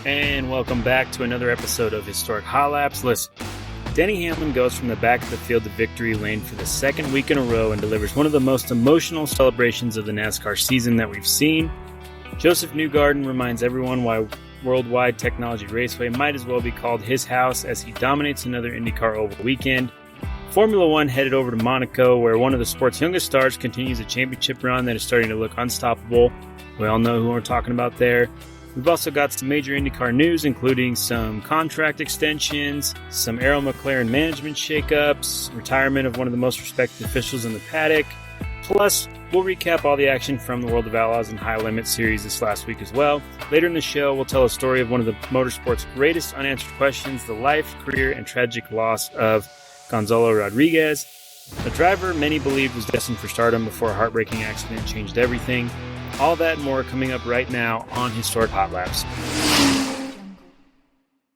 And welcome back to another episode of Historic Hot Laps. Listen, Denny Hamlin goes from the back of the field to victory lane for the second week in a row and delivers one of the most emotional celebrations of the NASCAR season that we've seen. Josef Newgarden reminds everyone why World Wide Technology Raceway might as well be called his house as he dominates another IndyCar Oval weekend. Formula One headed over to Monaco, where one of the sport's youngest stars continues a championship run that is starting to look unstoppable. We all know who we're talking about there. We've also got some major IndyCar news, including some contract extensions, some Arrow McLaren management shakeups, retirement of one of the most respected officials in the paddock. Plus, we'll recap all the action from the World of Outlaws and High Limit series this last week as well. Later in the show, we'll tell a story of one of the motorsport's greatest unanswered questions, the life, career, and tragic loss of Gonzalo Rodríguez, a driver many believed was destined for stardom before a heartbreaking accident changed everything. All that and more coming up right now on Historic Hot Laps.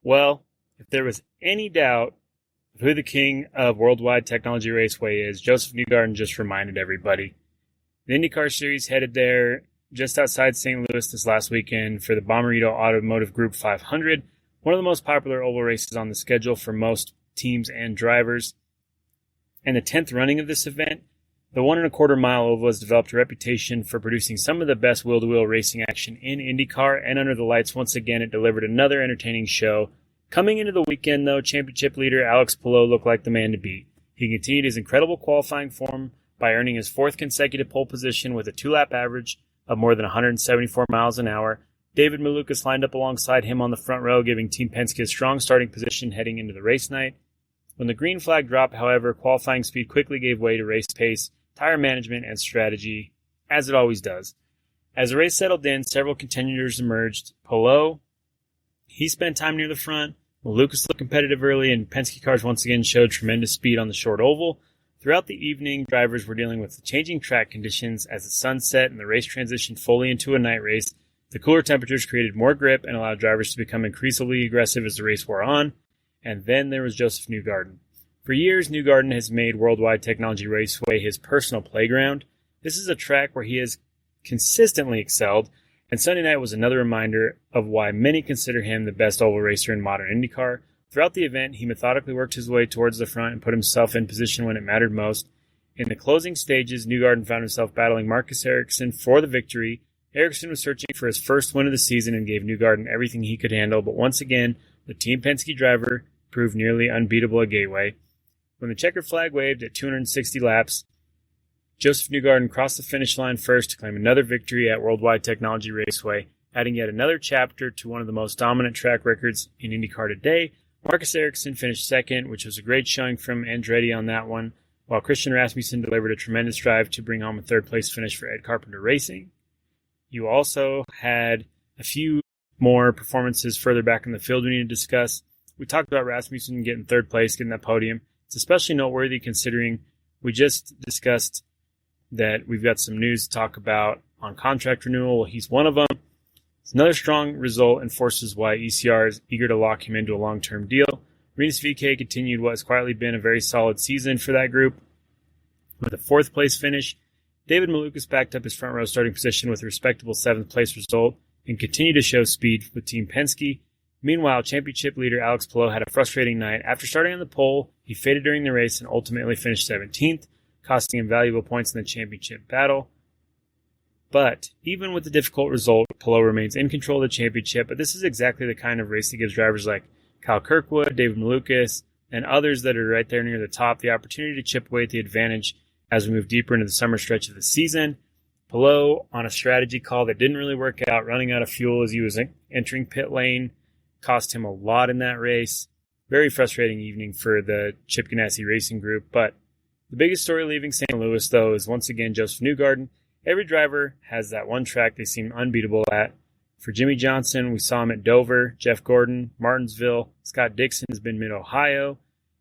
Well, if there was any doubt of who the king of World Wide Technology Raceway is, Josef Newgarden just reminded everybody. The IndyCar Series headed there just outside St. Louis this last weekend for the Bommarito Automotive Group 500, one of the most popular oval races on the schedule for most teams and drivers. And the 10th running of this event, the 1.25 mile oval has developed a reputation for producing some of the best wheel-to-wheel racing action in IndyCar, and under the lights, once again, it delivered another entertaining show. Coming into the weekend, though, championship leader Alex Palou looked like the man to beat. He continued his incredible qualifying form by earning his fourth consecutive pole position with a two-lap average of more than 174 miles an hour. David Malukas lined up alongside him on the front row, giving Team Penske a strong starting position heading into the race night. When the green flag dropped, however, qualifying speed quickly gave way to race pace, tire management, and strategy, as it always does. As the race settled in, several contenders emerged. Palou, he spent time near the front. Malukas looked competitive early, and Penske cars once again showed tremendous speed on the short oval. Throughout the evening, drivers were dealing with the changing track conditions as the sun set and the race transitioned fully into a night race. The cooler temperatures created more grip and allowed drivers to become increasingly aggressive as the race wore on. And then there was Josef Newgarden. For years, Newgarden has made World Wide Technology Raceway his personal playground. This is a track where he has consistently excelled, and Sunday night was another reminder of why many consider him the best oval racer in modern IndyCar. Throughout the event, he methodically worked his way towards the front and put himself in position when it mattered most. In the closing stages, Newgarden found himself battling Marcus Ericsson for the victory. Ericsson was searching for his first win of the season and gave Newgarden everything he could handle, but once again, the Team Penske driver proved nearly unbeatable at Gateway. When the checkered flag waved at 260 laps, Josef Newgarden crossed the finish line first to claim another victory at World Wide Technology Raceway, adding yet another chapter to one of the most dominant track records in IndyCar today. Marcus Ericsson finished second, which was a great showing from Andretti on that one, while Christian Rasmussen delivered a tremendous drive to bring home a third-place finish for Ed Carpenter Racing. You also had a few more performances further back in the field we need to discuss. We talked about Rasmussen getting third place, getting that podium. It's especially noteworthy considering we just discussed that we've got some news to talk about on contract renewal. Well, he's one of them. It's another strong result and forces why ECR is eager to lock him into a long-term deal. Rinus VeeKay continued what has quietly been a very solid season for that group. With a fourth-place finish, David Malukas backed up his front row starting position with a respectable seventh-place result and continued to show speed with Team Penske. Meanwhile, championship leader Alex Palou had a frustrating night. After starting on the pole, he faded during the race and ultimately finished 17th, costing him valuable points in the championship battle. But even with the difficult result, Palou remains in control of the championship, but this is exactly the kind of race that gives drivers like Kyle Kirkwood, David Malukas, and others that are right there near the top the opportunity to chip away at the advantage as we move deeper into the summer stretch of the season. Palou, on a strategy call that didn't really work out, running out of fuel as he was entering pit lane, cost him a lot in that race. Very frustrating evening for the Chip Ganassi Racing Group. But the biggest story leaving St. Louis, though, is once again Josef Newgarden. Every driver has that one track they seem unbeatable at. For Jimmy Johnson, we saw him at Dover, Jeff Gordon, Martinsville, Scott Dixon has been Mid-Ohio,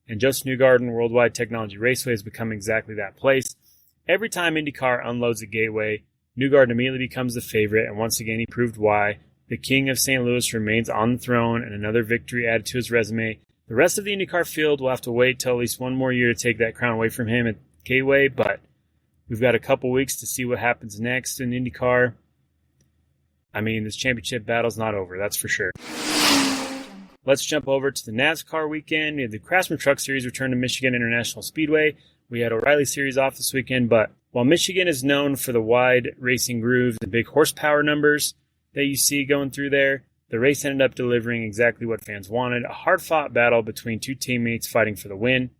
and Josef Newgarden Worldwide Technology Raceway has become exactly that place. Every time IndyCar unloads a Gateway, Newgarden immediately becomes the favorite, and once again he proved why. The king of St. Louis remains on the throne, and another victory added to his resume. The rest of the IndyCar field will have to wait till at least one more year to take that crown away from him at Gateway, but we've got a couple weeks to see what happens next in IndyCar. I mean, this championship battle's not over, that's for sure. Let's jump over to the NASCAR weekend. We had the Craftsman Truck Series return to Michigan International Speedway. We had O'Reilly Series off this weekend, but while Michigan is known for the wide racing grooves and big horsepower numbers that you see going through there, the race ended up delivering exactly what fans wanted, a hard-fought battle between two teammates fighting for the win.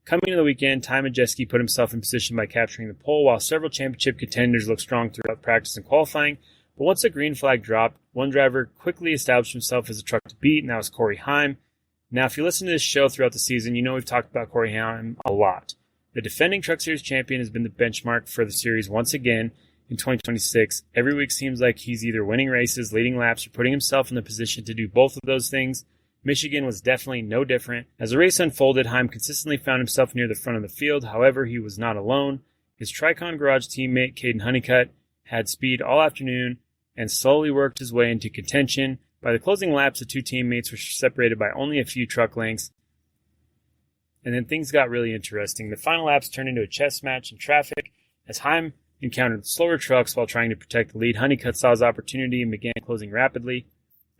Coming into the weekend, Ty Majeski put himself in position by capturing the pole, while several championship contenders looked strong throughout practice and qualifying. But once the green flag dropped, one driver quickly established himself as a truck to beat, and that was Corey Heim. Now, if you listen to this show throughout the season, you know we've talked about Corey Heim a lot. The defending Truck Series champion has been the benchmark for the series once again in 2026. Every week seems like he's either winning races, leading laps, or putting himself in the position to do both of those things. Michigan was definitely no different. As the race unfolded, Heim consistently found himself near the front of the field. However, he was not alone. His Tricon Garage teammate, Caden Honeycutt, had speed all afternoon and slowly worked his way into contention. By the closing laps, the two teammates were separated by only a few truck lengths. And then things got really interesting. The final laps turned into a chess match in traffic as Heim encountered slower trucks while trying to protect the lead. Honeycutt saw his opportunity and began closing rapidly.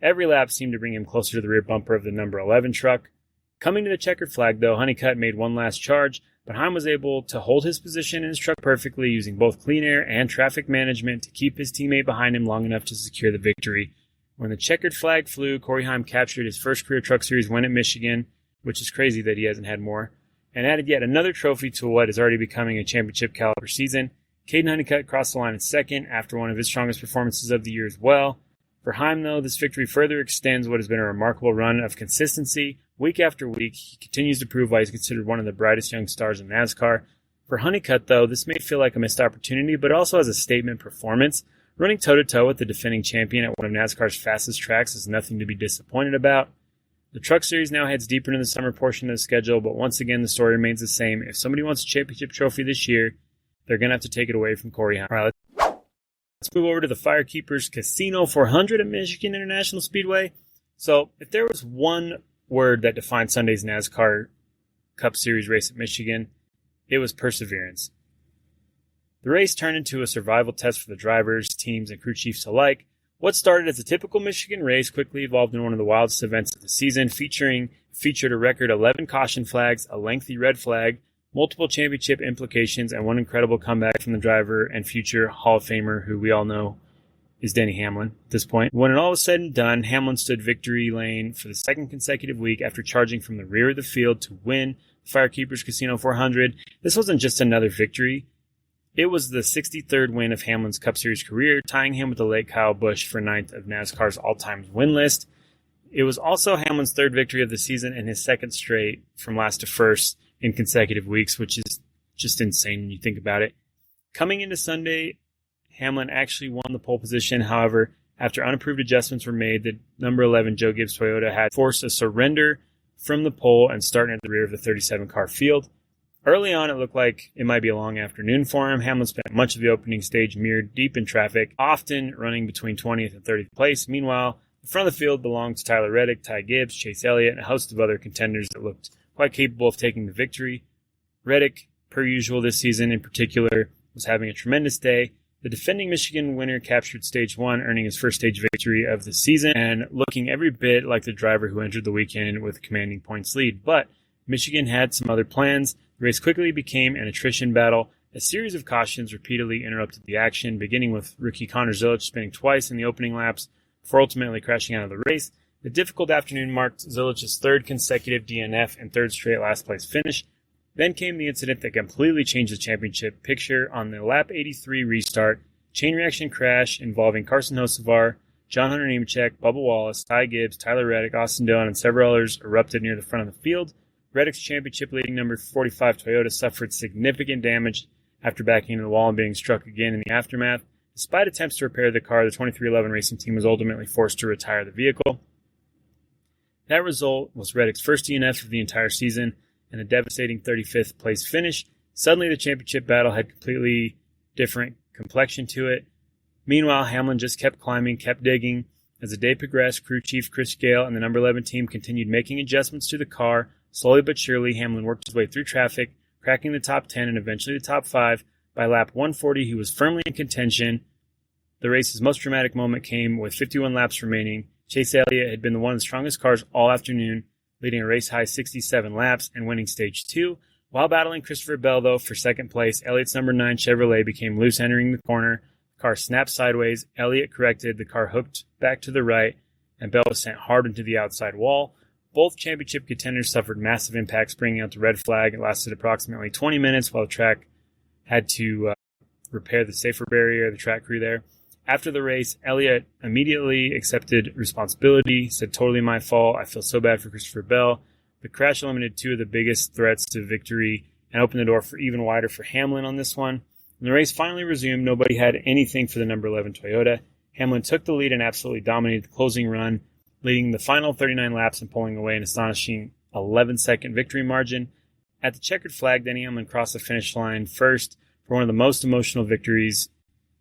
Every lap seemed to bring him closer to the rear bumper of the number 11 truck. Coming to the checkered flag, though, Honeycutt made one last charge, but Heim was able to hold his position in his truck perfectly, using both clean air and traffic management to keep his teammate behind him long enough to secure the victory. When the checkered flag flew, Corey Heim captured his first career Truck Series win at Michigan, which is crazy that he hasn't had more, and added yet another trophy to what is already becoming a championship caliber season. Caden Honeycutt crossed the line in second after one of his strongest performances of the year as well. For Heim, though, this victory further extends what has been a remarkable run of consistency. Week after week, he continues to prove why he's considered one of the brightest young stars in NASCAR. For Honeycutt, though, this may feel like a missed opportunity, but also as a statement performance. Running toe-to-toe with the defending champion at one of NASCAR's fastest tracks is nothing to be disappointed about. The Truck Series now heads deeper into the summer portion of the schedule, but once again, the story remains the same. If somebody wants a championship trophy this year, they're going to have to take it away from Corey Heim. All right, let's move over to the Firekeepers Casino 400 at Michigan International Speedway. So, if there was one word that defined Sunday's NASCAR Cup Series race at Michigan, it was perseverance. The race turned into a survival test for the drivers, teams, and crew chiefs alike. What started as a typical Michigan race quickly evolved into one of the wildest events of the season, featured a record 11 caution flags, a lengthy red flag, multiple championship implications, and one incredible comeback from the driver and future Hall of Famer, who we all know is Denny Hamlin at this point. When it all was said and done, Hamlin stood victory lane for the second consecutive week after charging from the rear of the field to win the Firekeepers Casino 400. This wasn't just another victory. It was the 63rd win of Hamlin's Cup Series career, tying him with the late Kyle Busch for 9th of NASCAR's all-time win list. It was also Hamlin's third victory of the season and his second straight from last to first in consecutive weeks, which is just insane when you think about it. Coming into Sunday, Hamlin actually won the pole position. However, after unapproved adjustments were made, the number 11 Joe Gibbs Toyota had forced a surrender from the pole and starting at the rear of the 37-car field. Early on, it looked like it might be a long afternoon for him. Hamlin spent much of the opening stage mirrored deep in traffic, often running between 20th and 30th place. Meanwhile, the front of the field belonged to Tyler Reddick, Ty Gibbs, Chase Elliott, and a host of other contenders that looked quite capable of taking the victory. Reddick, per usual this season in particular, was having a tremendous day. The defending Michigan winner captured stage one, earning his first stage victory of the season and looking every bit like the driver who entered the weekend with a commanding points lead. But Michigan had some other plans. The race quickly became an attrition battle. A series of cautions repeatedly interrupted the action, beginning with rookie Connor Zilisch spinning twice in the opening laps before ultimately crashing out of the race. The difficult afternoon marked Zilich's third consecutive DNF and third straight last-place finish. Then came the incident that completely changed the championship picture on the lap 83 restart. Chain reaction crash involving Carson Hocevar, John Hunter Nemechek, Bubba Wallace, Ty Gibbs, Tyler Reddick, Austin Dillon, and several others erupted near the front of the field. Reddick's championship-leading number 45 Toyota suffered significant damage after backing into the wall and being struck again in the aftermath. Despite attempts to repair the car, the 2311 Racing Team was ultimately forced to retire the vehicle. That result was Reddick's first DNF of the entire season and a devastating 35th place finish. Suddenly, the championship battle had completely different complexion to it. Meanwhile, Hamlin just kept climbing, kept digging. As the day progressed, crew chief Chris Gale and the number 11 team continued making adjustments to the car. Slowly but surely, Hamlin worked his way through traffic, cracking the top 10 and eventually the top 5. By lap 140, he was firmly in contention. The race's most dramatic moment came with 51 laps remaining. Chase Elliott had been one of the strongest cars all afternoon, leading a race-high 67 laps and winning Stage 2. While battling Christopher Bell, though, for second place, Elliott's number 9 Chevrolet became loose entering the corner. The car snapped sideways. Elliott corrected. The car hooked back to the right, and Bell was sent hard into the outside wall. Both championship contenders suffered massive impacts, bringing out the red flag. It lasted approximately 20 minutes while the track had to repair the safer barrier, the track crew there. After the race, Elliott immediately accepted responsibility, said, "Totally my fault. I feel so bad for Christopher Bell." The crash eliminated 2 of the biggest threats to victory and opened the door for even wider for Hamlin on this one. When the race finally resumed, nobody had anything for the number 11 Toyota. Hamlin took the lead and absolutely dominated the closing run, leading the final 39 laps and pulling away an astonishing 11-second victory margin. At the checkered flag, Denny Hamlin crossed the finish line first for one of the most emotional victories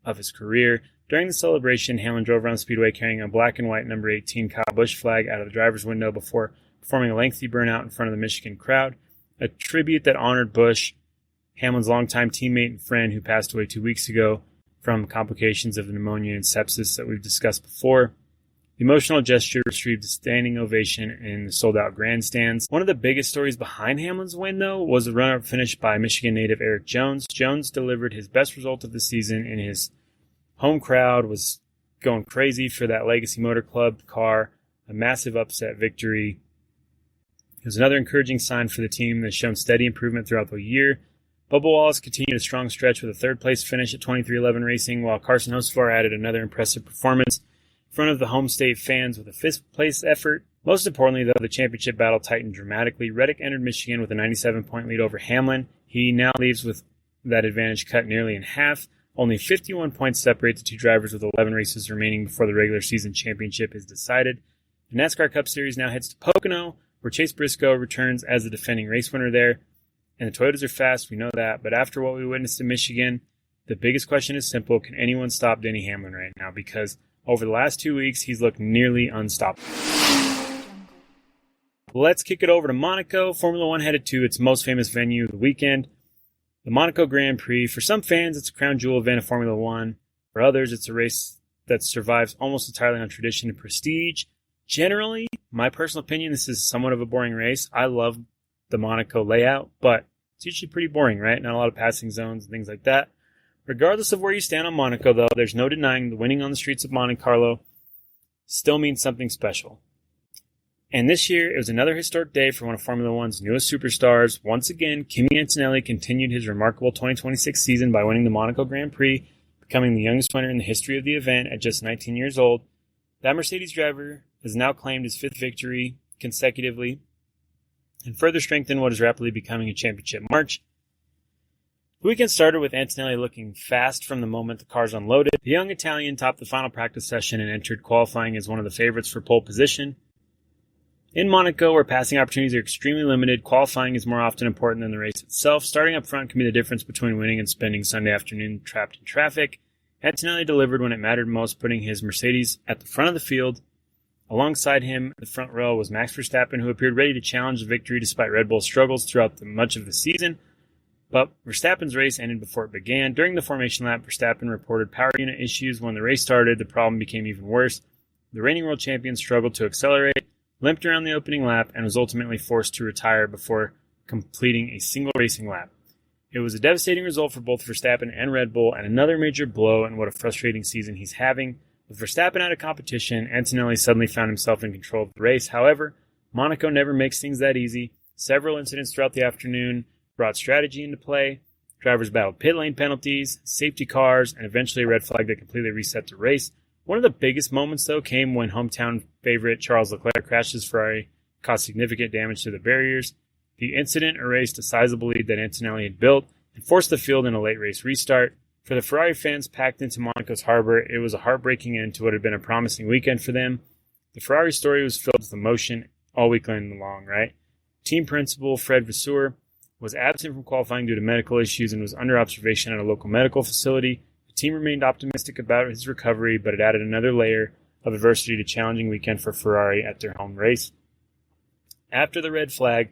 of his career. During the celebration, Hamlin drove around the speedway carrying a black and white number 18 Kyle Busch flag out of the driver's window before performing a lengthy burnout in front of the Michigan crowd, a tribute that honored Busch, Hamlin's longtime teammate and friend who passed away 2 weeks ago from complications of pneumonia and sepsis that we've discussed before. The emotional gesture received a standing ovation in the sold-out grandstands. One of the biggest stories behind Hamlin's win, though, was the runner-up finish by Michigan native Erik Jones. Jones delivered his best result of the season, and his home crowd was going crazy for that Legacy Motor Club car, a massive upset victory. It was another encouraging sign for the team that's shown steady improvement throughout the year. Bubba Wallace continued a strong stretch with a third-place finish at 23XI Racing, while Carson Hocevar added another impressive performance in front of the home state fans with a fifth-place effort. Most importantly, though, the championship battle tightened dramatically. Reddick entered Michigan with a 97-point lead over Hamlin. He now leaves with that advantage cut nearly in half. Only 51 points separate the 2 drivers with 11 races remaining before the regular season championship is decided. The NASCAR Cup Series now heads to Pocono, where Chase Briscoe returns as the defending race winner there. And the Toyotas are fast, we know that. But after what we witnessed in Michigan, the biggest question is simple. Can anyone stop Denny Hamlin right now? Because over the last 2 weeks, he's looked nearly unstoppable. Let's kick it over to Monaco. Formula One headed to its most famous venue of the weekend, the Monaco Grand Prix. For some fans, it's a crown jewel event of Formula One. For others, it's a race that survives almost entirely on tradition and prestige. Generally, my personal opinion, this is somewhat of a boring race. I love the Monaco layout, but it's usually pretty boring, right? Not a lot of passing zones and things like that. Regardless of where you stand on Monaco, though, there's no denying the winning on the streets of Monte Carlo still means something special. And this year, it was another historic day for one of Formula One's newest superstars. Once again, Kimi Antonelli continued his remarkable 2026 season by winning the Monaco Grand Prix, becoming the youngest winner in the history of the event at just 19 years old. That Mercedes driver has now claimed his 5th victory consecutively and further strengthened what is rapidly becoming a championship march. The weekend started with Antonelli looking fast from the moment the cars unloaded. The young Italian topped the final practice session and entered qualifying as one of the favorites for pole position. In Monaco, where passing opportunities are extremely limited, qualifying is more often important than the race itself. Starting up front can be the difference between winning and spending Sunday afternoon trapped in traffic. Antonelli delivered when it mattered most, putting his Mercedes at the front of the field. Alongside him, in the front row, was Max Verstappen, who appeared ready to challenge the victory despite Red Bull's struggles throughout much of the season. But Verstappen's race ended before it began. During the formation lap, Verstappen reported power unit issues. When the race started, the problem became even worse. The reigning world champion struggled to accelerate, limped around the opening lap, and was ultimately forced to retire before completing a single racing lap. It was a devastating result for both Verstappen and Red Bull, and another major blow in what a frustrating season he's having. With Verstappen out of competition, Antonelli suddenly found himself in control of the race. However, Monaco never makes things that easy. Several incidents throughout the afternoon brought strategy into play. Drivers battled pit lane penalties, safety cars, and eventually a red flag that completely reset the race. One of the biggest moments, though, came when hometown favorite Charles Leclerc crashed his Ferrari, caused significant damage to the barriers. The incident erased a sizable lead that Antonelli had built and forced the field in a late race restart. For the Ferrari fans packed into Monaco's harbor, it was a heartbreaking end to what had been a promising weekend for them. The Ferrari story was filled with emotion all weekend long, right? Team principal Fred Vasseur was absent from qualifying due to medical issues and was under observation at a local medical facility. The team remained optimistic about his recovery, but it added another layer of adversity to a challenging weekend for Ferrari at their home race. After the red flag,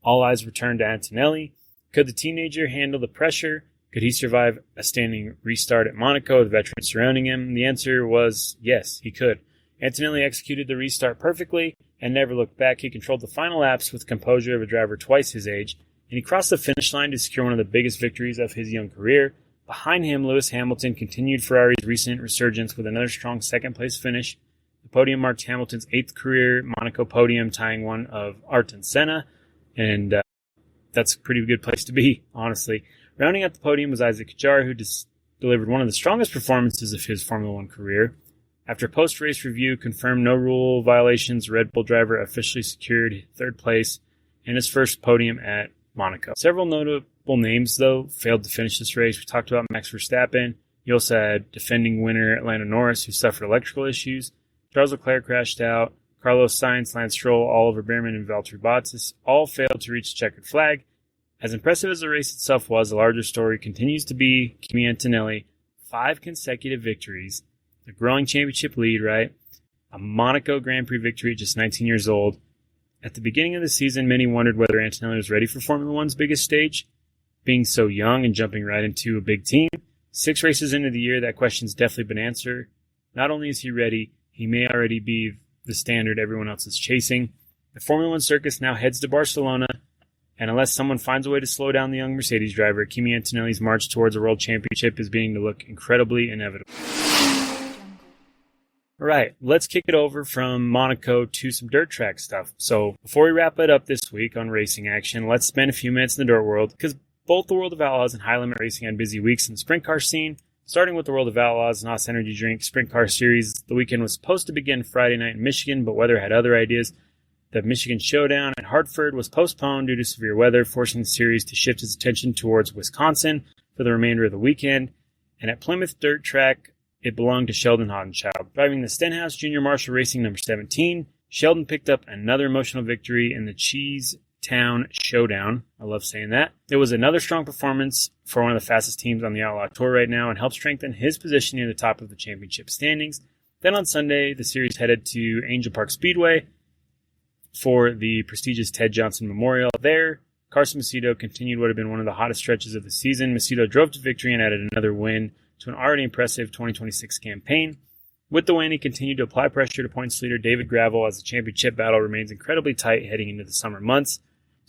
all eyes returned to Antonelli. Could the teenager handle the pressure? Could he survive a standing restart at Monaco with veterans surrounding him? The answer was yes, he could. Antonelli executed the restart perfectly and never looked back. He controlled the final laps with the composure of a driver twice his age, and he crossed the finish line to secure one of the biggest victories of his young career. Behind him, Lewis Hamilton continued Ferrari's recent resurgence with another strong second-place finish. The podium marked Hamilton's 8th career Monaco podium, tying one of Ayrton Senna, and that's a pretty good place to be, honestly. Rounding out the podium was Isaac Hadjar, who delivered one of the strongest performances of his Formula One career. After post-race review confirmed no rule violations, Red Bull driver officially secured 3rd place and his first podium at Monaco. Several notable names, though, failed to finish this race. We talked about Max Verstappen. You also had defending winner Lando Norris, who suffered electrical issues. Charles Leclerc crashed out. Carlos Sainz, Lance Stroll, Oliver Bearman, and Valtteri Bottas all failed to reach the checkered flag. As impressive as the race itself was, the larger story continues to be Kimi Antonelli. 5 consecutive victories. A growing championship lead, right? A Monaco Grand Prix victory at just 19 years old. At the beginning of the season, many wondered whether Antonelli was ready for Formula One's biggest stage, being so young and jumping right into a big team. 6 races into the year, that question's definitely been answered. Not only is he ready, he may already be the standard everyone else is chasing. The Formula One circus now heads to Barcelona, and unless someone finds a way to slow down the young Mercedes driver, Kimi Antonelli's march towards a world championship is beginning to look incredibly inevitable. All right, let's kick it over from Monaco to some dirt track stuff. So before we wrap it up this week on racing action, let's spend a few minutes in the dirt world, because both the World of Outlaws and High Limit Racing had busy weeks in the sprint car scene. Starting with the World of Outlaws, NOS Energy Drink Sprint Car Series, the weekend was supposed to begin Friday night in Michigan, but weather had other ideas. The Michigan Showdown at Hartford was postponed due to severe weather, forcing the series to shift its attention towards Wisconsin for the remainder of the weekend. And at Plymouth Dirt Track, it belonged to Sheldon Hodenschild. Driving the Stenhouse Junior Marshall Racing number 17, Sheldon picked up another emotional victory in the Cheese Town Showdown. I love saying that. It was another strong performance for one of the fastest teams on the Outlaw Tour right now and helped strengthen his position near the top of the championship standings. Then on Sunday, the series headed to Angel Park Speedway for the prestigious Ted Johnson Memorial. There, Carson Macedo continued what had been one of the hottest stretches of the season. Macedo drove to victory and added another win to an already impressive 2026 campaign. With the win, he continued to apply pressure to points leader David Gravel as the championship battle remains incredibly tight heading into the summer months.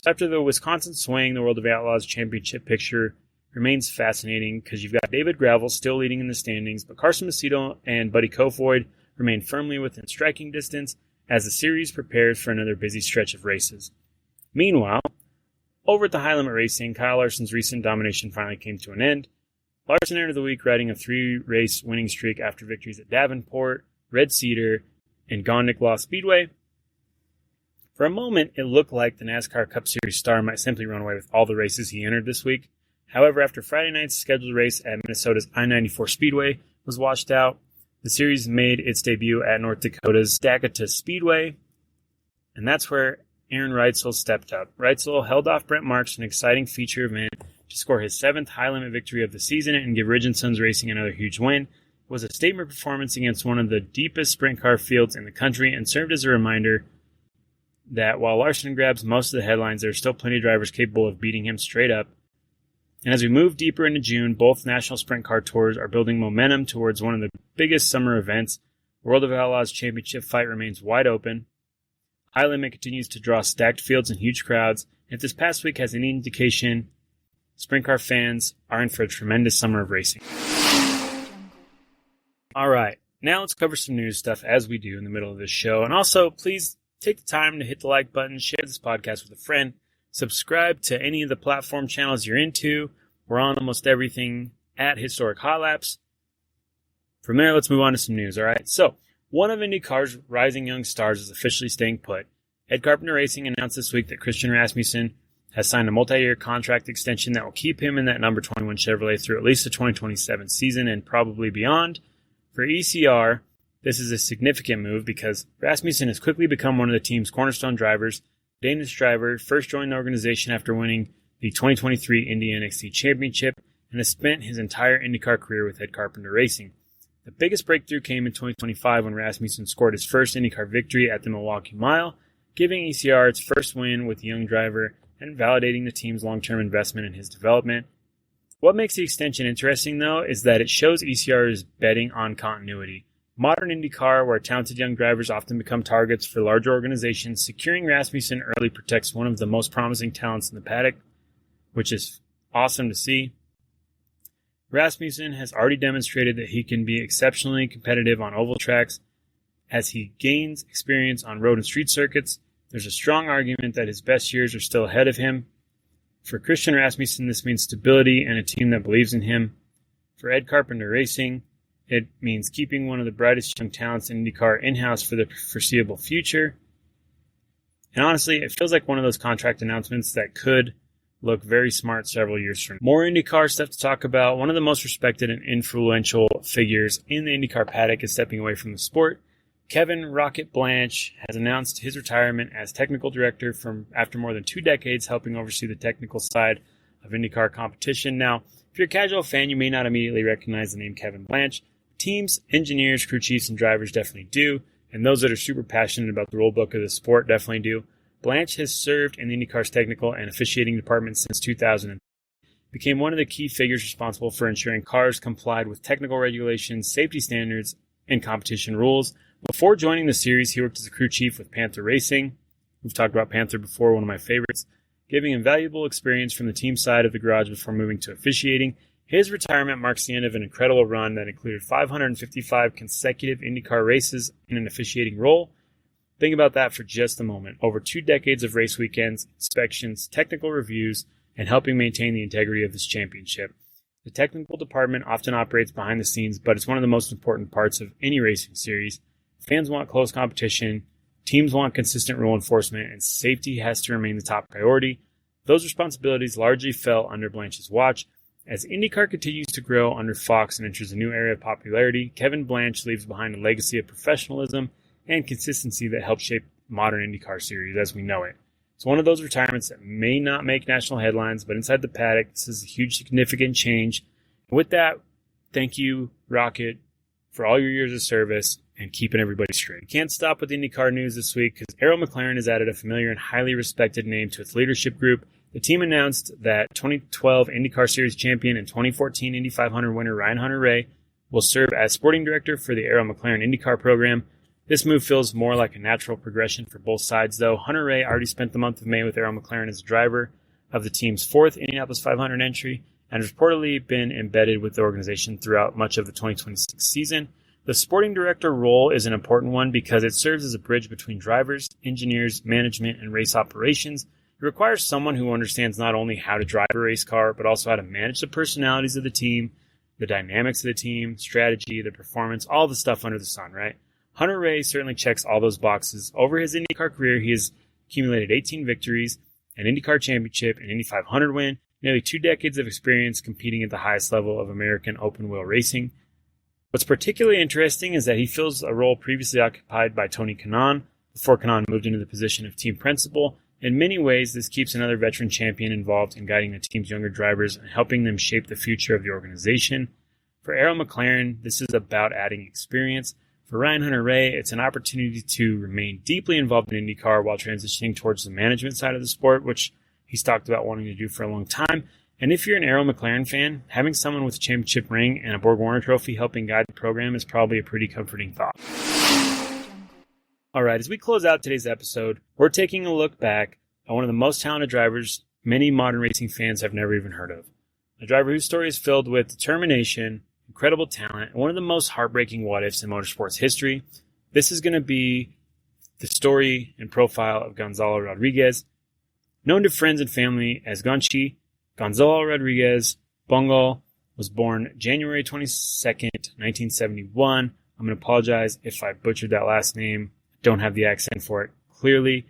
So after the Wisconsin swing, the World of Outlaws championship picture remains fascinating because you've got David Gravel still leading in the standings, but Carson Macedo and Buddy Kofoid remain firmly within striking distance as the series prepares for another busy stretch of races. Meanwhile, over at the High Limit Racing, Kyle Larson's recent domination finally came to an end. Larson entered the week riding a 3-race winning streak after victories at Davenport, Red Cedar, and Gondik Law Speedway. For a moment, it looked like the NASCAR Cup Series star might simply run away with all the races he entered this week. However, after Friday night's scheduled race at Minnesota's I-94 Speedway was washed out, the series made its debut at North Dakota's Dakota Speedway, and that's where Aaron Reitzel stepped up. Reitzel held off Brent Marks in an exciting feature event to score his 7th high-limit victory of the season and give Ridge & Sons Racing another huge win. It was a statement performance against one of the deepest sprint car fields in the country and served as a reminder that while Larson grabs most of the headlines, there are still plenty of drivers capable of beating him straight up. And as we move deeper into June, both national sprint car tours are building momentum towards one of the biggest summer events. The World of Outlaws championship fight remains wide open. High Limit continues to draw stacked fields and huge crowds. If this past week has any indication, sprint car fans are in for a tremendous summer of racing. All right, now let's cover some news stuff as we do in the middle of this show. And also, please take the time to hit the like button, share this podcast with a friend, subscribe to any of the platform channels you're into. We're on almost everything at Historic Hot Laps. From there, let's move on to some news, all right? So, one of IndyCar's rising young stars is officially staying put. Ed Carpenter Racing announced this week that Christian Rasmussen has signed a multi-year contract extension that will keep him in that number 21 Chevrolet through at least the 2027 season and probably beyond. For ECR, this is a significant move because Rasmussen has quickly become one of the team's cornerstone drivers. Danish driver first joined the organization after winning the 2023 Indy NXT Championship and has spent his entire IndyCar career with Ed Carpenter Racing. The biggest breakthrough came in 2025 when Rasmussen scored his first IndyCar victory at the Milwaukee Mile, giving ECR its first win with the young driver and validating the team's long-term investment in his development. What makes the extension interesting, though, is that it shows ECR is betting on continuity. Modern IndyCar, where talented young drivers often become targets for larger organizations, securing Rasmussen early protects one of the most promising talents in the paddock, which is awesome to see. Rasmussen has already demonstrated that he can be exceptionally competitive on oval tracks. As he gains experience on road and street circuits, there's a strong argument that his best years are still ahead of him. For Christian Rasmussen, this means stability and a team that believes in him. For Ed Carpenter Racing, it means keeping one of the brightest young talents in IndyCar in-house for the foreseeable future. And honestly, it feels like one of those contract announcements that could look very smart several years from now. More IndyCar stuff to talk about. One of the most respected and influential figures in the IndyCar paddock is stepping away from the sport. Kevin "Rocket" Blanche has announced his retirement as technical director after more than 2 decades helping oversee the technical side of IndyCar competition. Now, if you're a casual fan, you may not immediately recognize the name Kevin Blanche. Teams, engineers, crew chiefs, and drivers definitely do, and those that are super passionate about the rule book of the sport definitely do. Blanche has served in the IndyCar's technical and officiating department since 2000. Became one of the key figures responsible for ensuring cars complied with technical regulations, safety standards, and competition rules. Before joining the series, he worked as a crew chief with Panther Racing. We've talked about Panther before, one of my favorites, giving him valuable experience from the team side of the garage before moving to officiating. His retirement marks the end of an incredible run that included 555 consecutive IndyCar races in an officiating role. Think about that for just a moment. Over 2 decades of race weekends, inspections, technical reviews, and helping maintain the integrity of this championship. The technical department often operates behind the scenes, but it's one of the most important parts of any racing series. Fans want close competition, teams want consistent rule enforcement, and safety has to remain the top priority. Those responsibilities largely fell under Blanche's watch. As IndyCar continues to grow under Fox and enters a new area of popularity, Kevin Blanche leaves behind a legacy of professionalism and consistency that helped shape modern IndyCar series as we know it. It's one of those retirements that may not make national headlines, but inside the paddock, this is a huge, significant change. And with that, thank you, Rocket, for all your years of service and keeping everybody straight. We can't stop with IndyCar news this week because Arrow McLaren has added a familiar and highly respected name to its leadership group. The team announced that 2012 IndyCar Series champion and 2014 Indy 500 winner Ryan Hunter-Reay will serve as sporting director for the Arrow McLaren IndyCar program. This move feels more like a natural progression for both sides, though. Hunter-Reay already spent the month of May with Arrow McLaren as a driver of the team's 4th Indianapolis 500 entry and has reportedly been embedded with the organization throughout much of the 2026 season. The sporting director role is an important one because it serves as a bridge between drivers, engineers, management, and race operations. It requires someone who understands not only how to drive a race car, but also how to manage the personalities of the team, the dynamics of the team, strategy, the performance, all the stuff under the sun, right? Hunter-Reay certainly checks all those boxes. Over his IndyCar career, he has accumulated 18 victories, an IndyCar championship, an Indy 500 win, nearly 2 decades of experience competing at the highest level of American open-wheel racing. What's particularly interesting is that he fills a role previously occupied by Tony Kanaan before Kanaan moved into the position of team principal. In many ways, this keeps another veteran champion involved in guiding the team's younger drivers and helping them shape the future of the organization. For Arrow McLaren, this is about adding experience. For Ryan Hunter-Reay, it's an opportunity to remain deeply involved in IndyCar while transitioning towards the management side of the sport, which he's talked about wanting to do for a long time. And if you're an Arrow McLaren fan, having someone with a championship ring and a Borg-Warner trophy helping guide the program is probably a pretty comforting thought. All right, as we close out today's episode, we're taking a look back at one of the most talented drivers many modern racing fans have never even heard of. A driver whose story is filled with determination, incredible talent, and one of the most heartbreaking what-ifs in motorsport's history. This is going to be the story and profile of Gonzalo Rodríguez. Known to friends and family as Gonchi, Gonzalo Rodríguez Bongo was born January 22nd, 1971. I'm going to apologize if I butchered that last name. Don't have the accent for it clearly.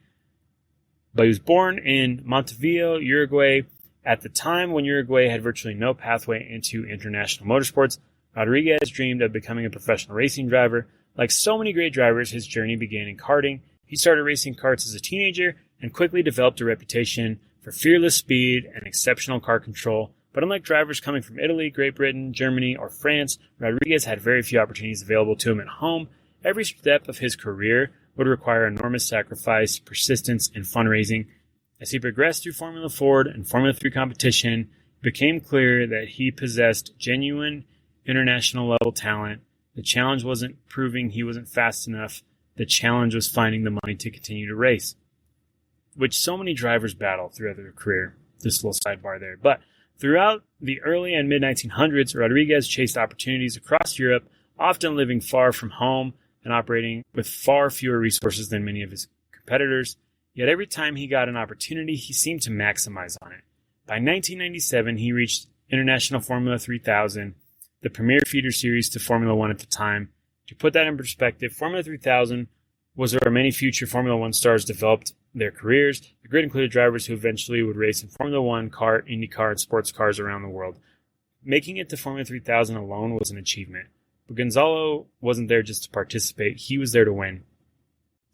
But he was born in Montevideo, Uruguay. At the time when Uruguay had virtually no pathway into international motorsports, Rodríguez dreamed of becoming a professional racing driver. Like so many great drivers, his journey began in karting. He started racing karts as a teenager and quickly developed a reputation for fearless speed and exceptional car control. But unlike drivers coming from Italy, Great Britain, Germany, or France, Rodríguez had very few opportunities available to him at home. Every step of his career would require enormous sacrifice, persistence, and fundraising. As he progressed through Formula Ford and Formula 3 competition, it became clear that he possessed genuine international-level talent The challenge wasn't proving he wasn't fast enough. The challenge was finding the money to continue to race, which so many drivers battle throughout their career. This little sidebar there. But throughout the early and mid-1900s, Rodríguez chased opportunities across Europe, often living far from home and operating with far fewer resources than many of his competitors. Yet every time he got an opportunity, he seemed to maximize on it. By 1997, he reached International Formula 3000, the premier feeder series to Formula One at the time. To put that in perspective, Formula 3000 was where many future Formula One stars developed their careers. The grid included drivers who eventually would race in Formula One, kart, IndyCar, and sports cars around the world. Making it to Formula 3000 alone was an achievement. But Gonzalo wasn't there just to participate, he was there to win.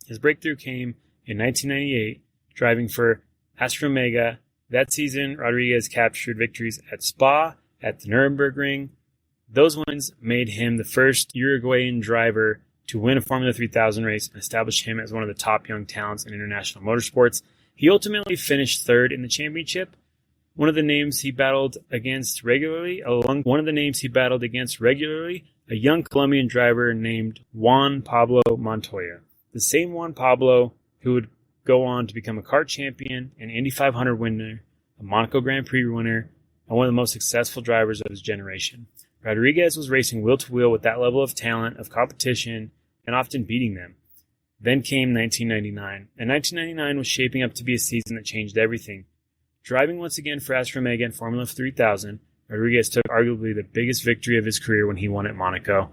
His breakthrough came in 1998, driving for Astra Omega. That season, Rodríguez captured victories at Spa, at the Nürburgring. Those wins made him the first Uruguayan driver to win a Formula 3000 race and establish him as one of the top young talents in international motorsports. He ultimately finished third in the championship. One of the names he battled against regularly, a young Colombian driver named Juan Pablo Montoya. The same Juan Pablo who would go on to become a kart champion, an Indy 500 winner, a Monaco Grand Prix winner, and one of the most successful drivers of his generation. Rodríguez was racing wheel-to-wheel with that level of talent, of competition, and often beating them. Then came 1999, and 1999 was shaping up to be a season that changed everything. Driving once again for Astra Omega in Formula 3000, Rodríguez took arguably the biggest victory of his career when he won at Monaco.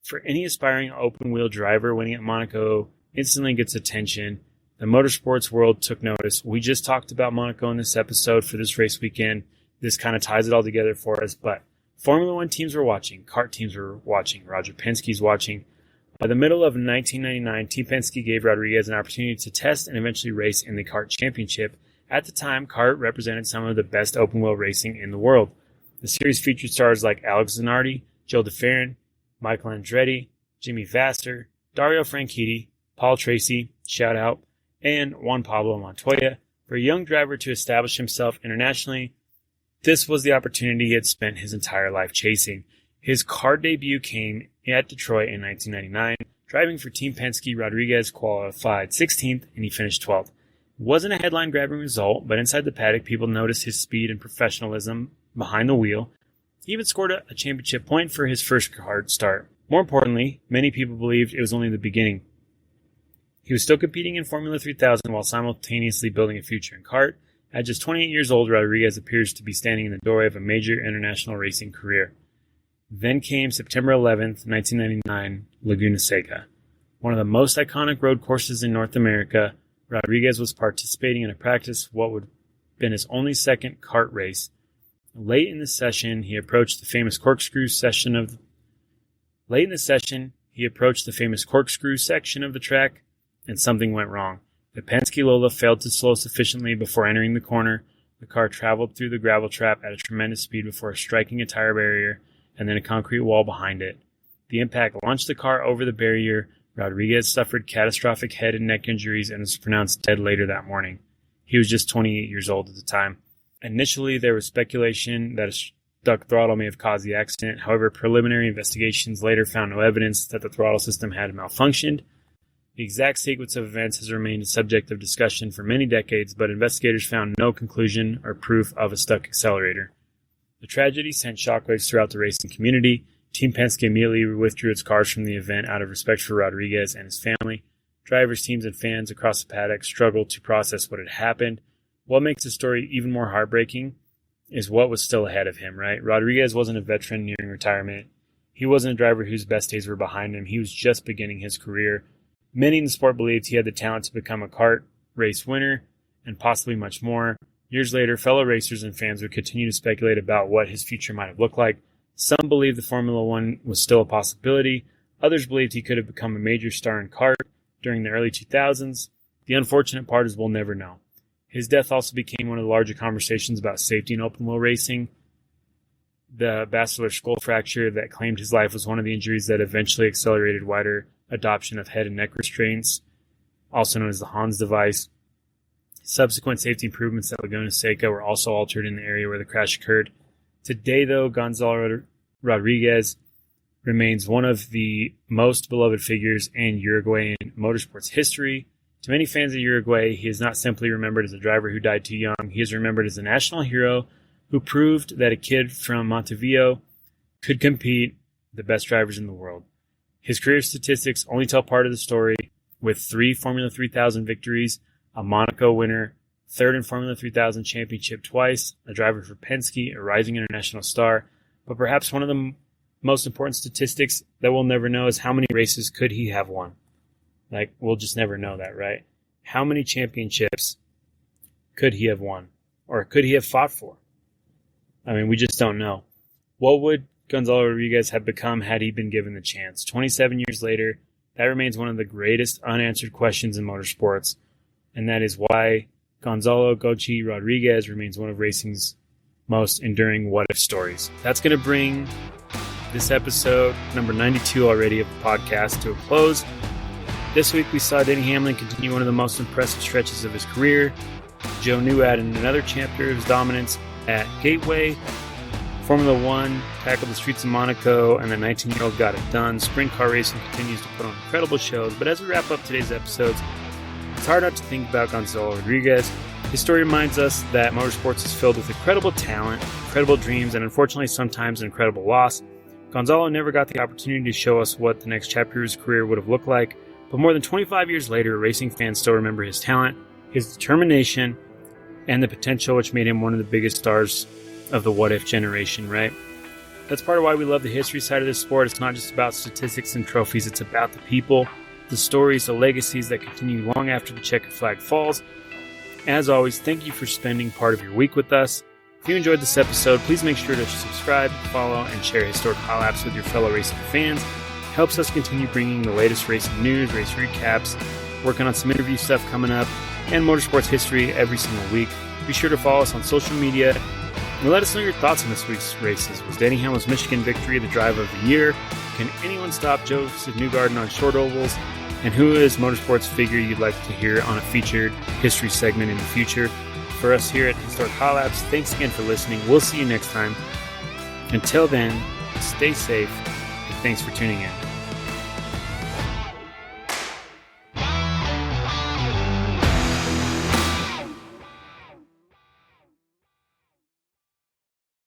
For any aspiring open-wheel driver, winning at Monaco instantly gets attention. The motorsports world took notice. We just talked about Monaco in this episode for this race weekend. This kind of ties it all together for us, but Formula One teams were watching, kart teams were watching, Roger Penske's watching. By the middle of 1999, Team Penske gave Rodríguez an opportunity to test and eventually race in the kart championship. At the time, kart represented some of the best open-wheel racing in the world. The series featured stars like Alex Zanardi, Joe DeFerrin, Michael Andretti, Jimmy Vasser, Dario Franchitti, Paul Tracy, shout out, and Juan Pablo Montoya. For a young driver to establish himself internationally, this was the opportunity he had spent his entire life chasing. His kart debut came at Detroit in 1999. Driving for Team Penske, Rodríguez qualified 16th and he finished 12th. It wasn't a headline-grabbing result, but inside the paddock, people noticed his speed and professionalism behind the wheel. He even scored a championship point for his first kart start. More importantly, many people believed it was only the beginning. He was still competing in Formula 3000 while simultaneously building a future in kart. At just 28 years old, Rodríguez appears to be standing in the doorway of a major international racing career. Then came September 11th, 1999, Laguna Seca. One of the most iconic road courses in North America, Rodríguez was participating in a practice what would have been his only second kart race. Late in the session, he approached the famous corkscrew section of the track, and something went wrong. The Penske Lola failed to slow sufficiently before entering the corner. The car traveled through the gravel trap at a tremendous speed before striking a tire barrier and then a concrete wall behind it. The impact launched the car over the barrier. Rodríguez suffered catastrophic head and neck injuries and was pronounced dead later that morning. He was just 28 years old at the time. Initially, there was speculation that a stuck throttle may have caused the accident. However, preliminary investigations later found no evidence that the throttle system had malfunctioned. The exact sequence of events has remained a subject of discussion for many decades, but investigators found no conclusion or proof of a stuck accelerator. The tragedy sent shockwaves throughout the racing community. Team Penske immediately withdrew its cars from the event out of respect for Rodríguez and his family. Drivers, teams, and fans across the paddock struggled to process what had happened. What makes the story even more heartbreaking is what was still ahead of him, right? Rodríguez wasn't a veteran nearing retirement. He wasn't a driver whose best days were behind him. He was just beginning his career. Many in the sport believed he had the talent to become a kart race winner and possibly much more. Years later, fellow racers and fans would continue to speculate about what his future might have looked like. Some believed the Formula One was still a possibility. Others believed he could have become a major star in kart during the early 2000s. The unfortunate part is we'll never know. His death also became one of the larger conversations about safety in open-wheel racing. The basilar skull fracture that claimed his life was one of the injuries that eventually accelerated wider adoption of head and neck restraints, also known as the Hans device. Subsequent safety improvements at Laguna Seca were also altered in the area where the crash occurred. Today, though, Gonzalo Rodríguez remains one of the most beloved figures in Uruguayan motorsports history. To many fans of Uruguay, he is not simply remembered as a driver who died too young. He is remembered as a national hero who proved that a kid from Montevideo could compete with the best drivers in the world. His career statistics only tell part of the story, with 3 Formula 3000 victories, a Monaco winner, third in Formula 3000 championship twice, a driver for Penske, a rising international star. But perhaps one of the most important statistics that we'll never know is how many races could he have won. Like, we'll just never know that, right? How many championships could he have won? Or could he have fought for? I mean, we just don't know. What would Gonzalo Rodríguez have become had he been given the chance? 27 years later, that remains one of the greatest unanswered questions in motorsports, and that is why Gonzalo Gochi Rodríguez remains one of racing's most enduring what-if stories. That's going to bring this episode, number 92 already of the podcast, to a close. This week we saw Denny Hamlin continue one of the most impressive stretches of his career. Joe New added another chapter of his dominance at Gateway. Formula One tackled the streets of Monaco, and the 19-year-old got it done. Sprint car racing continues to put on incredible shows, but as we wrap up today's episodes, it's hard not to think about Gonzalo Rodríguez. His story reminds us that motorsports is filled with incredible talent, incredible dreams, and unfortunately sometimes an incredible loss. Gonzalo never got the opportunity to show us what the next chapter of his career would have looked like, but more than 25 years later, racing fans still remember his talent, his determination, and the potential which made him one of the biggest stars of the what-if generation, right? That's part of why we love the history side of this sport. It's not just about statistics and trophies. It's about the people, the stories, the legacies that continue long after the checkered flag falls. As always, thank you for spending part of your week with us. If you enjoyed this episode, please make sure to subscribe, follow, and share Historic Highlights with your fellow racing fans. It helps us continue bringing the latest racing news, race recaps, working on some interview stuff coming up, and motorsports history every single week. Be sure to follow us on social media and let us know your thoughts on this week's races. Was Denny Hamlin's Michigan victory the drive of the year? Can anyone stop Josef Newgarden on short ovals? And who is motorsports figure you'd like to hear on a featured history segment in the future? For us here at Historic Highlights, thanks again for listening. We'll see you next time. Until then, stay safe, and thanks for tuning in.